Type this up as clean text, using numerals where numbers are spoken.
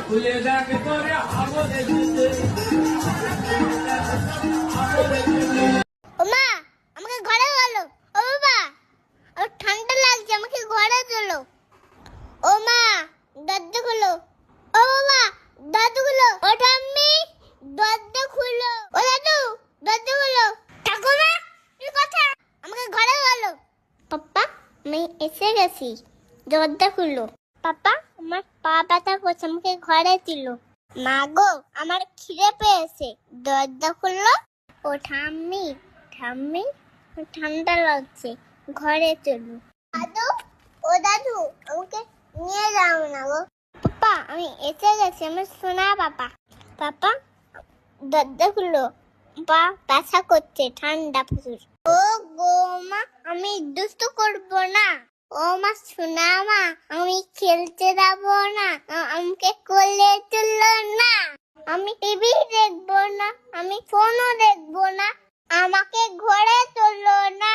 খুলে দেখে তোরে আলো দেখতে ওমা আমাকে ঘরে বলো। ও বাবা আমার ঠান্ডা লাগছে, আমাকে ঘরে চলো। ও মা দরজা খুলো। ও বাবা দরজা খুলো। ও ঠাম্মি দরজা খুলো। ও দাদু দরজা খুলো। ঠাকুমা কি কথা? আমাকে ঘরে বলো। পাপা আমি এসে গেছি, দরজা খুলো। পাপা আমার পা ব্যথা করছে, আমাকে ঘরে ছিল। মা গো আমার খিদে পেয়েছে, দরজা খুললো। ও ঠাম্মি ঠাম্মি ঠান্ডা লাগছে, ঘরে চলো। দাদু ও দাদু আমাকে নিয়ে যাও না গো। পাপা আমি এসে গেছি, আমার সোনা পাপা। পাপা দরজা খুলো, পা ব্যথা করছে, ঠান্ডা প্রচুর। ও গো মা আমি দুষ্টু করব না। ও মা সোনা মা আমি খেলতে যাবো না, আমাকে কোলে তুলো না। আমি টিভি দেখবো না, আমি ফোনও দেখবো না, আমাকে ঘরে তোলো না।